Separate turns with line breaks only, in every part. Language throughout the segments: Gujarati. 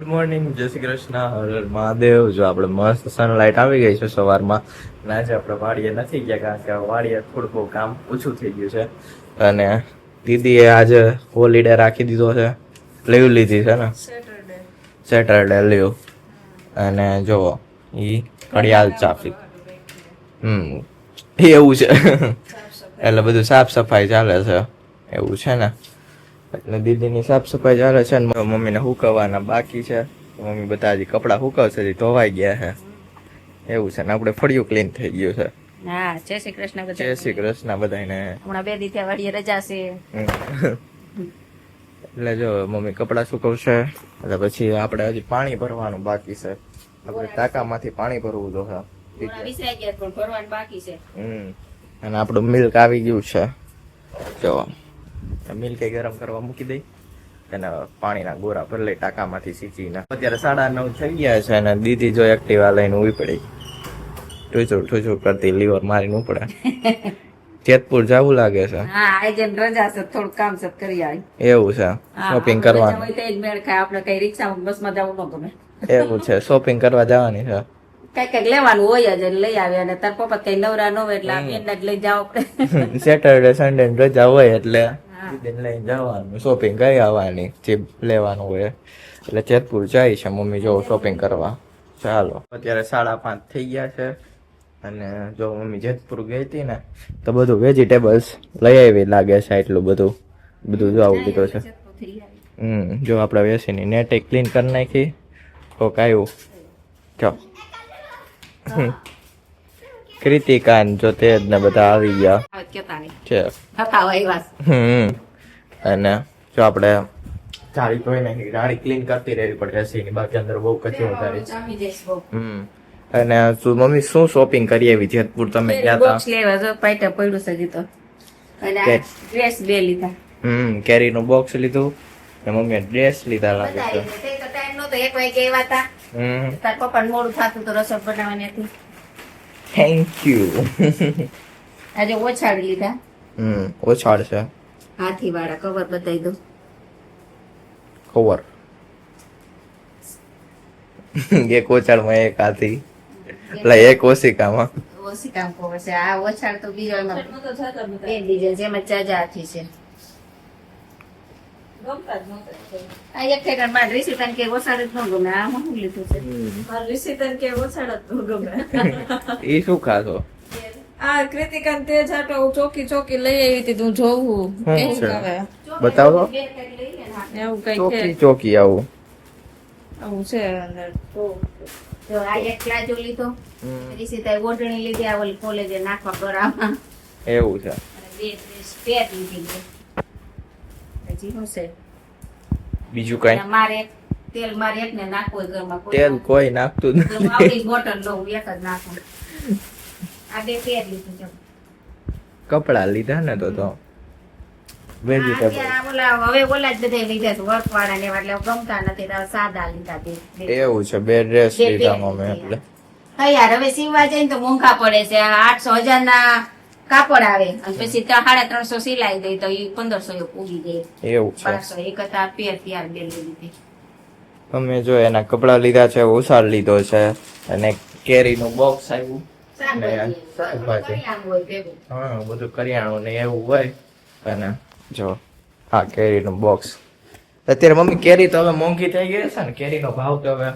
મોર્નિંગ, જય શ્રી કૃષ્ણ, હર હર મહાદેવ. જો આપણે મસ્ત સનલાઇટ આવી ગઈ છે સવારમાં. અને આજે આપણે વાડીએ નથી ગયા કારણ કે વાડીએ થોડું બહુ કામ ઓછું થઈ ગયું છે. અને દીદીએ આજે હોલિડે રાખી દીધો છે, લીવ લીધી છે ને, સેટરડે લીવ. અને જો ઈ ઘડિયાળ ચાફી એવું છે એટલે બધું સાફ સફાઈ ચાલે છે એવું છે ને. એટલે દીદીની સાફ સફાઈ ચાલે છે ને મમ્મીને હુકવવાના બાકી છે. મમ્મી બધા હજી કપડાં હુકવશે, ધોવાઈ ગયા છે એવું છે ને. આપણે ફળિયું ક્લીન થઈ ગયું છે.
હા, જય શ્રી કૃષ્ણ બધા.
જય શ્રી કૃષ્ણ બધાને.
હમણાં 2 દી થયા વાડીએ રજા છે.
એટલે જો મમ્મી કપડાં સુકવશે એટલે પછી આપણે હજી પાણી ભરવાનું બાકી છે. આપણે ટાંકામાંથી પાણી ભરવું જોઈએ.
વિસરાઈ ગયા પણ ભરવાનું બાકી છે.
અને આપણું મિલ્ક આવી ગયું છે. જો મિલ્ક ગરમ કરવા મૂકી દઈ અને પાણીના ગોરા ભરી લઈ ટાંકામાંથી સીંચીને. અત્યારે 9:30 થઈ ગયા છે અને દીદી જો એક્ટિવા લઈને ઉભી પડી, ઠુચુર કરતી લીવર મારીને ઉપડે. જેતપુર જવું લાગે છે.
હા, આજે રજા છે, થોડું કામ છે કરી આવી.
એવું છે, શોપિંગ કરવાનું.
હોય તો જ મેળ ખાય, આપણે કઈ રિક્ષામાં બસમાં જવું ન ગમે.
એવું છે, શોપિંગ કરવા જવાની છે.
કઈક લેવાનું હોય જ લઈ આવે. અને તાર પપ્પા કઈ નવરા ન હોય એટલે આ બેન જ લઈ જાવ આપણે.
સેટરડે સન્ડે રજા હોય એટલે દીદીને લઈને જવાનું, શોપિંગ કરી આવવાની જે લેવાનું હોય. એટલે જેતપુર જાય છે મમ્મી જો શોપિંગ કરવા. ચાલો, અત્યારે 5:30 થઈ ગયા છે. અને જો મમ્મી જેતપુર ગઈ હતી ને તો બધું વેજીટેબલ્સ લઈ આવી લાગે છે. એટલું બધું જો આવું લીધું છે. જો આપણે વેસીની નેટ ક્લીન કરી નાખી. કોક આવ્યું જો કૃતિકા જો તે જ ને બધા આવી ગયા છે. અને જો આપણે જાળી ધોઈ નાખી, જાળી ક્લીન કરતી રહેવી પડે એસીની, બાકી અંદર બહુ કચરો વધારે છે. અને મમ્મી શું શોપિંગ કરી આવી જેતપુર તમે ગયા હતા?
બોક્સ લેવા જો પાઈટા પડ્યું છે જીતો. અને ડ્રેસ 2 લીધા.
કેરીનું બોક્સ લીધું ને મમ્મીએ ડ્રેસ લીધા લાગે છે.
ટાઈમ નતો, 1 વાગે આવ્યા હતા. તાર પપ્પાને મોડું થતું તો રસોઈ બનાવવાની હતી.
Thank you.
આજે ઓછાડી લીધા.
ઓછાડ છે,
હાથી વાળા કવર બતાવી દો.
કવર એક ઓછાડમાં એક હાથી એટલે એક ઓશિકામાં.
ઓશિકામાં કવર છે. આ ઓછાડ તો બીજો એમાં 2 ડિઝાઇન છે, એમાં ચાજા હાથી છે. આ એક ઠેકાણ માં રિસીતન કે ઓછાડ જ ન ગમે. આ હું લીધું છે
રિસીતન કે ઓછાડ જ ન ગમે.
એ શું ખાશો?
આ કૃતિકાન તે જાટો ચોકી લઈ આવી હતી, તું જોવું એવું કહેવાય.
બતાવો.
એવું કઈ
ચોકી ચોકી આવું
આવું છે અંદર.
જો આ એક પ્લાજો લીધો, રિસીતા ઓઢણી લીધી, આ ઓલી કોલેજે નાખવા ગળામાં.
એવું છે.
અને 2 ડ્રેસ પેર લીધી. હજી શું છે
બીજું કઈ?
મારે તેલ મારે એક ને નાખવું હોય ઘરમાં.
તેલ કોઈ નાખતું નથી.
આવડી બોટલ લઉં, એક જ નાખું. આ 2 પેર લીધું છે.
કપડા લીધા ને તો વેજીટેબલ.
હવે ઓલા જ બધા લીધા છે વર્ક વાળા ને, એટલે ગમતા નથી, સાદા લીધા.
એવું છે, 2 ડ્રેસ લીધા મમ્મી. એટલે
હા યાર, હવે સીવવા જાય ને તો મોંઘા પડે છે. 800-1000 ના કાપડ આવે અને પછી 350 સિલાઈ દઈ તો 1500 પૂગી જાય.
એવું છે.
500 એક હતા પેર ત્યાર 2 લીધી.
અમે જો એના કપડા લીધા છે, ઉસાર લીધો છે અને કેરીનું બોક્સ આવ્યું. શાકભાજી, હા બધું કરિયાણું ને એવું હોય. અને જો હા કેરીનું બોક્સ. અત્યારે મમ્મી કેરી તો હવે મોંઘી થઈ ગઈ છે ને, કેરીનો ભાવ તો હવે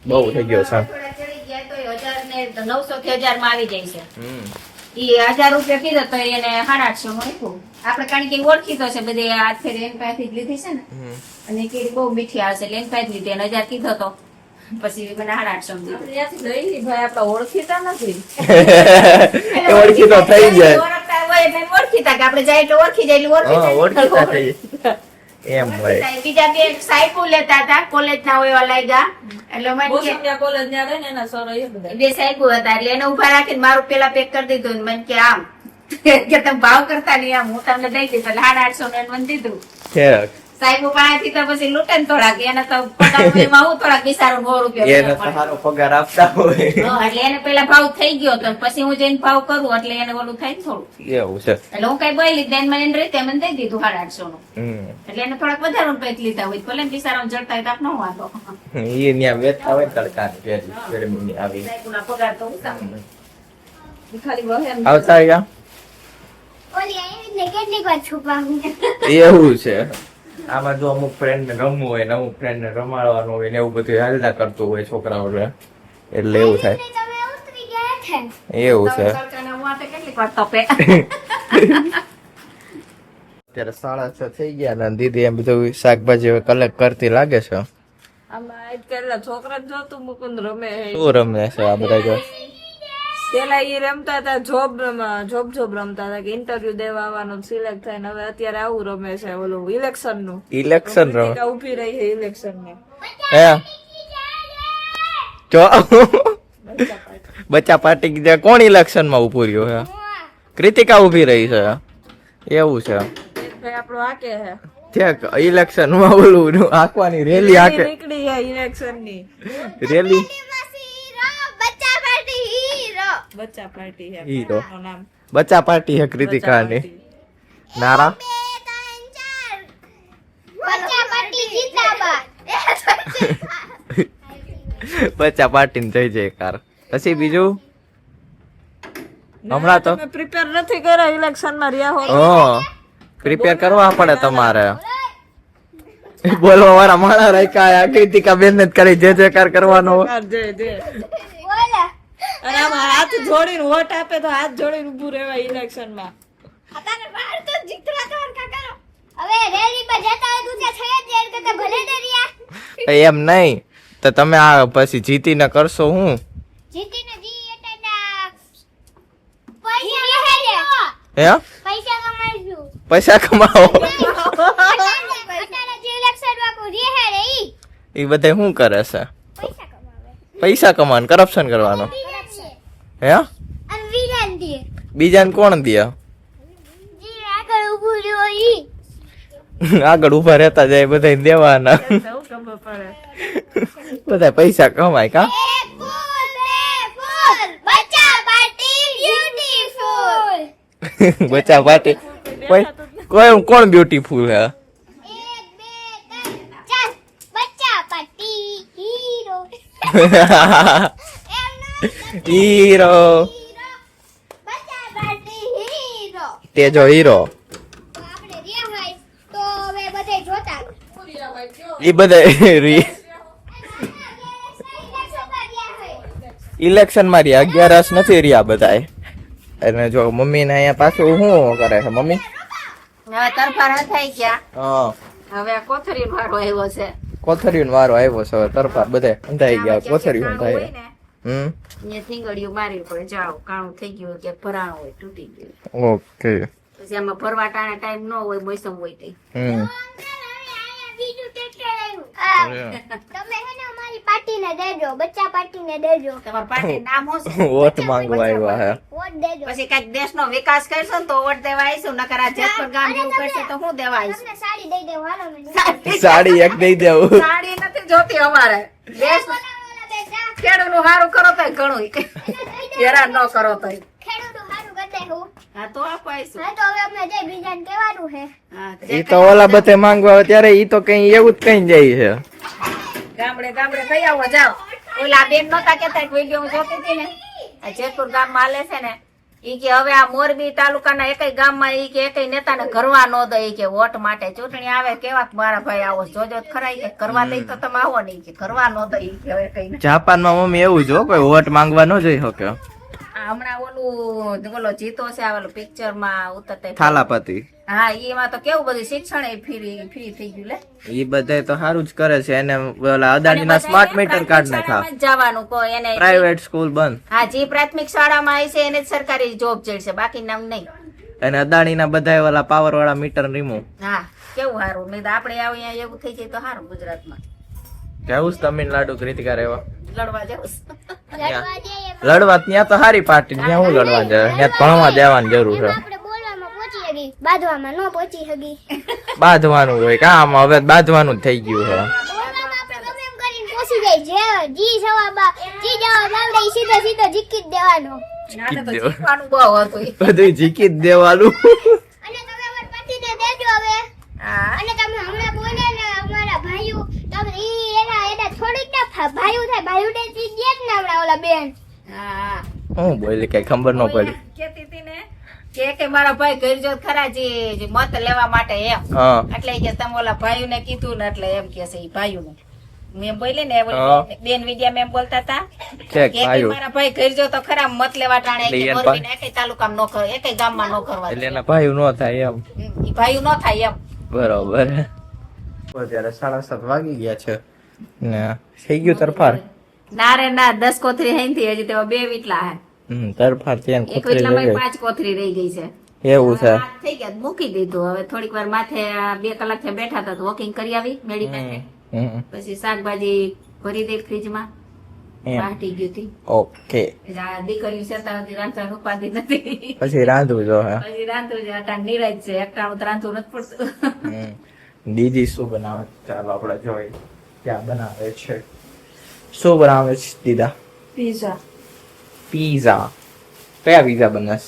બહુ થઈ ગયો છે.
900 થી 1000 માં આવી જાય છે. ઈ 1000 રૂપિયા કીધો તો એને 850 માં આપ્યું. આપણે કારણ કે ઓળખીતો છે બધે, આ ફેર એન પાસેથી જ લીધી છે ને. અને કેરી બહુ મીઠી આવશે એટલે એન પાસે લીધી. અને 1000 કીધો તો પછી મને 850 માં દીધું.
ત્યાંથી લઈ લી ભાઈ, આપણે ઓળખીતા નથી.
ઓળખીતો થઈ જાય.
ઓળખતા હોય એટલે ઓળખીતા કે આપણે જાય એટલે ઓળખી જાય એટલે
ઓળખીતા થઈ જાય. એમ હોય.
બીજા 2 સાયકલ લેતા હતા, કોલેજ ના હોય એવા લાગ્યા. એટલે મને કે
બોસમિયા કોલેજ ત્યાં રહે ને એના સરો એ બધા
2 સાયકલ હતા એટલે એને ઉભા રાખીને મારું પેલા પેક કરી દીધું. ને મને કે આમ કે તમે ભાવ કરતા નહીં, આમ હું તમને દઈ દીધું એટલે 850 ને મને દીધું. સાહેબ પાસેથી તો પછી લૂંટે ને થોડાક એને તો પગાર એમાં હું થોડાક બિચારો 100 રૂપિયા
એને
દેવા પડે.
સારો પગાર આપતા હોય
એટલે એને પેલા ભાવ થઈ ગયો તો પછી હું જઈને ભાવ કરું એટલે એને ઓલું થાય ને થોડું
એવું છે
એટલે હું કઈ બોલી બેન મને એને રીતે મને દઈ દીધું 850 નું
હમ
એટલે એને થોડાક વધારે રૂપિયા લીધા હોય ભલે ને બિચારાને જડતા હોય તો આપનો વાંધો
એ ત્યાં વેચતા હોય તડકાની પેલી આવી
સાહેબના પગાર તો ઉતાર ખાલી વહે એમ
આવતા રહ્યા
ઓલી આવીને કેટલીક વાર છુપાવું
એવું છે આમાં જો અમુક ફ્રેન્ડ ને રમવું હોય ને અમુક ફ્રેન્ડ ને રમાડવાનું હોય ને એવું બધું હાલતા કરતું હોય છોકરાઓ એટલે એવું થાય
તમે ઉતરી ગયા છે
એવું છે
તડકાના વાટે કેટલીક વાર તપે
અત્યારે 6:30 થઈ ગયા ને દીદી એમ બધું શાકભાજી કલેક્ટ કરતી લાગે છે
આમાં આજ પેલા છોકરા જ જોતું મુકુંદ રમે હે.
શું રમે છે આ બધા જો
પેલા ઈ રમતા હતા જોબ રમતા હતા કે ઇન્ટરવ્યુ દેવા આવવાનું સિલેક્ટ થાય ને હવે અત્યારે આવું રમે છે ઓલું ઇલેક્શન નું
ઇલેક્શન રમે
ક્રિતિકા ઊભી રહી છે ઇલેક્શન ને
હે જો બચ્ચા પાર્ટી કીધા કોણ ઇલેક્શન માં ઉભું રહ્યું હે કૃતિકા ઉભી રહી છે એવું છે
ભાઈ આપણો હાકે હે
ત્યાં ઇલેક્શન માં ઓલું આંકવાની રેલી આકે
નીકળી છે ઇલેક્શન ની
રેલી
બચ્ચા પાર્ટી હીરો
બચ્ચા પાર્ટી છે
હીરો.
એનું નામ
બચ્ચા પાર્ટી હે કૃતિકાની નારા
બચ્ચા પાર્ટી જીંદાબાદ
બચ્ચા પાર્ટી ને જય જયકાર પછી બીજું હમણાં તો
તમે પ્રિપેર નથી કર્યા ઇલેક્શન માં રહ્યા હો
પ્રિપેર કરવા પડે તમારે બોલવા વાળા માણા રાખ્યા કૃતિકા બેન જ કરી જય જયકાર કરવાનો
જય જય
બોલે
અને આમાં હાથ જોડીને વોટ આપે તો હાથ જોડીને ઊભું રહેવાય ઇલેક્શન માં
અત્યારે બહાર તો જીતવા તો કાકા હવે રેલી પર જતા હોય તું ત્યાં થઈ જ જાય કે ભલે દે રહ્યા
એમ નહીં તો તમે આ પછી જીતીને કરશો હું
જીતીને જી એટલે પૈસા હે
હે
પૈસા કમાઈશું
પૈસા કમાવો
અત્યારે જે ઇલેક્શન વાળું રે હે રે ઈ
એ બધા શું કરે છે
પૈસા કમાવે
પૈસા કમાવાનું કરપ્શન કરવાનું હે
અને વિરાન દે
બીજાને કોણ દે
જી આગળ ઊભું રહ્યો ઈ
આગળ ઉભા રહેતા જાય બધા દેવાના
એવું ખબર પડે
બધા પૈસા કમાય કા
એક ફૂલ બે ફૂલ બચ્ચા પાર્ટી બ્યુટીફુલ
બચ્ચા પાર્ટી કોઈ કોઈ કોણ બ્યુટીફુલ હે
1 2 3 ચાલ બચ્ચા પાર્ટી હીરો
હીરો
બચ્ચા પાર્ટી હીરો
તેજો હીરો
તો આપણે રહ્યા હોય તો હવે બધે જોતા
એ બધા ઇલેક્શન માં રહ્યા 11 નથી રહ્યા બધા અને જો મમ્મી ને અહીંયા પાછું શું કરે છે મમ્મી
હવે તરફાર થઈ ગયા
હા
હવે આ કોથળી વાળો આવ્યો છે
કોથરીનો વારો આવ્યો છે હવે તરફા બધે અંધાઈ ગયા કોથરીઓ અંધાઈ
અહીંયા થીંગડીયું મારવી પડે જાઓ કાણું થઈ ગયું કે ભરાણું હોય તૂટી ગયું
ઓકે
પછી આમાં ભરવા ટાણે ટાઈમ ન હોય મોસમ હોય તે
બીજું ટ્રેક્ટર આવ્યું તમે હે ને અમારી પાર્ટીને દેજો બચ્ચા પાર્ટીને દેજો
તમારા પાર્ટી નામ હશે
વોટ માંગવા આવ્યા હે
વોટ દેજો
પછી કઈક દેશનો વિકાસ કરશો ને તો વોટ દેવા આવીશું નકર આ જેતપુર ગામ જેવું કરશે તો હું દેવા આવીશું
તમને સાડી દઈ દેવું હાલો મને
સાડી એક દઈ દેવું
સાડી નથી જોતી અમારે દેશ
ઓલા બે જા
ખેડૂતનું સારું કરો તો ઘણું હેરાન ન કરો તો
ખેડૂતનું હારું કરી દેવું
હા તો અપાઈશું
હા તો હવે અમને જે બીજાને કહેવાનું છે
હા
ઈ તો ઓલા બધે માંગવા આવે ત્યારે ઈ તો કઈ એવું જ કઈ જાય છે
ગામડે ગામડે કઈ આવો જાઓ ઓલા બેન નતા કેતા વિડીયો હું જોતી હતી ને આ જેતપુર ગામમાં હાલે છે ને ઈ કે હવે આ મોરબી તાલુકાના એકય ગામમાં ઈ કે એકય નેતાને ઘરવા ન દે ઈ કે વોટ માટે ચૂંટણી આવે કેવા મારા ભાઈ આવો જોજો તો ખરા ઈ કે ઘરવા દઈ તો તમે આવો નહીં કે ઘરવા ન દે ઈ કે હવે કઈ
જાપાનમાં મમ્મી એવું જો કોઈ વોટ માંગવા ન જઈ શકે
હમણાં ઓલો જીતો છે આ ઓલું પિક્ચર માં ઉતરતા
થાલાપતિ
હા એમાં તો કેવું બધું શિક્ષણ ફ્રી થઈ ગયું લે
ઈ બધા તો સારું જ કરે છે એને ઓલા અદાણીના સ્માર્ટ મીટર કાર્ડ નાખા
જવાનું કો એને
પ્રાઇવેટ સ્કૂલ બંધ
હા જે પ્રાથમિક શાળામાં આવી છે એને જ સરકારી જોબ જડશે બાકી નામ નહીં
અને અદાણીના બધા ઓલા પાવર વાળા મીટર રીમૂવ
હા કેવું સારું નહીં તો આપણે અહીંયા એવું થઈ જાય તો સારું ગુજરાતમાં
જવું તમિલનાડુ કૃતિકા રહેવા
લડવા જવું
લડવા જઈએ
લડવા ત્યાં તો સારી પાર્ટી ત્યાં હું લડવા જાય ત્યાં ભણવા જવાની જરૂર છે
આપણે બોલવામાં પહોંચી હગી બાંધવામાં ન પહોંચી હગી
બાંધવાનું હોય કે આમાં હવે બાંધવાનું જ થઈ ગયું છે
બોલવામાં આપણે ગમે એમ કરીને પહોંચી જાય જે જી જવાબ આવડે ઈ સીધો સીધો જીકી જ દેવાનો
નાને તો શીખવાનું બહુ હતું.
બધું જીકી જ દેવાનું.
અને તમે અમારા પતિને દેજો હવે
હા
અને તમે હમણાં બોલે ને અમારા ભાઈઓ તમે ઈ એના થોડીક ના ભાઈઓ થાય ભાઈઓ ને ઈ દે જ ને હમણાં ઓલા બેન
હા
હું બોલી કઈ ખબર ન પડી.
કેતી હતી ને કે મારા ભાઈ કરજો ખરા જે મત લેવા માટે એમ
હા
એટલે કે તમે ઓલા ભાઈઓ ને કીધું ને એટલે એમ કે છે ઈ ભાઈઓ ને મેં બોલી ને
હા.
બેન વિદ્યા મેમ બોલતા હતા
ઠેક
કે
ભાઈઓ
મારા ભાઈ કરજો તો ખરા મત લેવા ટાણે
એટલે
કે
એના
મોરબીના એકેય તાલુકામાં નો કરો એકેય ગામમાં નો કરવા
એટલે એના ભાઈ નો થાય એમ.
ઈ ભાઈઓ નો થાય એમ
બરોબર. અત્યારે 7:30 વાગી ગયા છે ને થઈ ગયું તરફાર.
ના રે ના 10 કોથરી હઈ થી હજી તેમાં 2 વીટલા હે
તરફાર ત્યાં
એક
કોથળી
વીટલામાં
લઈ
5 કોથરી રહી ગઈ છે
ગઈ. એવું છે.
આ થઈ ગયા મૂકી દીધું હવે થોડીક વાર માથે 2 કલાક થી બેઠા હતા તો વોકિંગ કરી આવી મેડી પાસે
હમ.
પછી શાકભાજી ભરી દે ફ્રીજમાં
એમ.
વાટી ગયું હતી
ઓકે.
આ દીકરીઓ છે ત્યાં સુધી રાંધવાનું ઉપાધિ નથી
પછી રાંધવું જો હે.
પછી રાંધવું છે અટાણ નિરાજ છે એકટાણું તો રાંધવું નથી પડતું
હમ. દીદી શું બનાવે ચાલો આપણે જોઈએ ક્યાં બનાવે છે. શું બનાવે છે દીદા?
Pizza
pizza. કયા પીઝા બનાસ?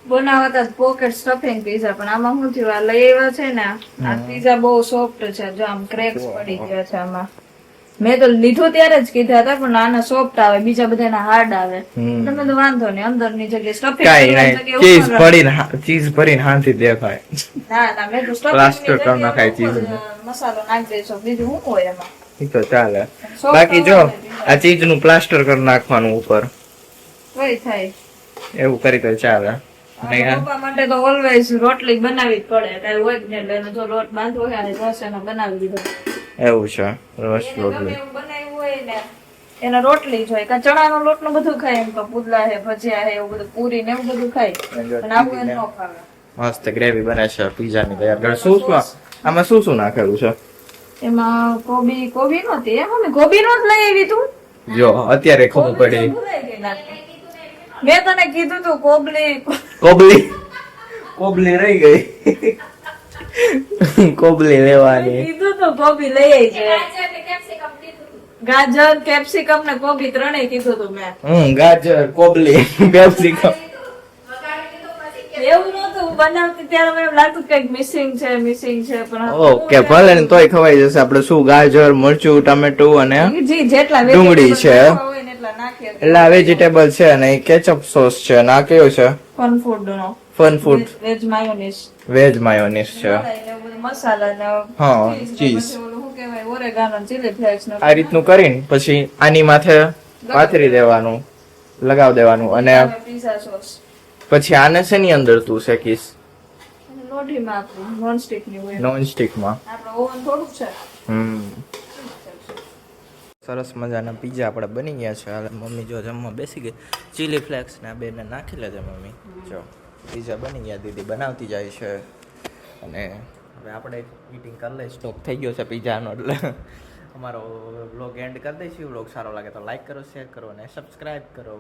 બનાવતા પોકેટ સ્ટફિંગ પીઝા પણ આમાં શું થયું આ લઈ આવ્યા છે ને આ પીઝા બહુ સોફ્ટ છે જો આમ ક્રેક્સ પડી ગયા છે આમાં મેં તો લીધું ત્યારે જ કીધા હતા પણ આના સોફ્ટ આવે બીજા બધાના હાર્ડ આવે
હમ.
તમે તો વાંધો નહીં અંદરની જગ્યાએ સ્ટફિંગ
કઈ નહીં ચીઝ ભરીને ચીઝ ભરીને હાંથી દેખાય.
ના ના મેં તો
Plaster કરી
સ્ટફિંગ
નખાય ચીઝ.
મસાલો નાખી દઈશું બીજું શું હોય એમાં
ઈ તો ચાલે.
સોફ્ટ
બાકી જો
આવે
આ ચીઝ નું પ્લાસ્ટર કરી નાખવાનું ઉપર
કઈ થાય
એવું કરી તો ચાલે. નહીં
અને પપ્પા માટે તો ઓલવેઝ રોટલી બનાવવી જ પડે કાંઈ હોય જ નહીં એટલે એને જો લોટ બાંધવો હોય અને રસ એને બનાવી દીધો
એવું છે. રસ
એને ગમે
રોટલી.
એવું બનાવ્યું હોય ને એને રોટલી જોઈએ કાં ચણાનો લોટ નું બધું ખાય એમ તો પુડલા હે ભજીયા હે એવું બધું પૂરી ને એવું બધું ખાય પણ આવું એને ન ખાવે
મસ્ત ગ્રેવી બને છે પીઝા ની તૈયાર કરે. શું શું આમાં શું શું નાખેલું છે?
એમાં કોબી નહોતી એમ અમે કોબી નો જ લઈ આવી તું
જો અત્યારે ખબર પડી.
ભૂલાઈ ગઈ નાખી. મેં તને કીધું તું
કોબલી કોબલી રહી ગઈ. કોબલી લેવાની.
કીધું તું કોબી લઈ આવી છે ગાજર કેપ્સિકમ ને કોબી ત્રણેય કીધું તું મેં
ગાજર કોબલી કેપ્સિકમ.
એવું નતું હું બનાવતી ત્યારે મને એમ લાગતું કઈક મિસિંગ છે પણ
ઓકે ભલે ને તોય ખવાઈ જશે. આપણે શું ગાજર મરચું ટામેટું અને
જી જેટલા
ડુંગળી
vegetables
છે.
નાખવા હોય ને એટલા નાખીએ
એટલે આ વેજીટેબલ છે અને કેચઅપ સોસ છે અને આ કયો છે?
ફન ફૂડ નો
fun food
veg mayonnaise
veg mayonnaise છે.
મસાલા ને
હા,
cheese ને
cheese.
પછી ઓલું શું કહેવાય ઓરેગાનો ચીલી ફ્લેક્સ નો
આ રીતનું કરીને પછી આની માથે પાથરી દેવાનું, લગાવ દેવાનું અને
પીઝા સોસ
પછી આને શેની અંદર તું શેકીશ?
લોઢીમાં આપવું નોન સ્ટિક ની હોય
નોન સ્ટિક માં.
આપણે ઓવન થોડુંક છે
સરસ મજાના પીઝા આપણે બની ગયા છે. હાલ મમ્મી જો જમવા બેસી ગઈ. ચીલી ફ્લેક્સ ને આ બેને નાખી લેજે મમ્મી. જો પીઝા બની ગયા, દીદી બનાવતી જાય છે અને હવે આપણે ઈટિંગ કરી લઈ. સ્ટોક થઈ ગયો છે પીઝાનો એટલે અમારો વ્લોગ એન્ડ કરી દઈશું. વ્લોગ સારો લાગે તો લાઈક કરો, શેર કરો અને સબસ્ક્રાઈબ કરો.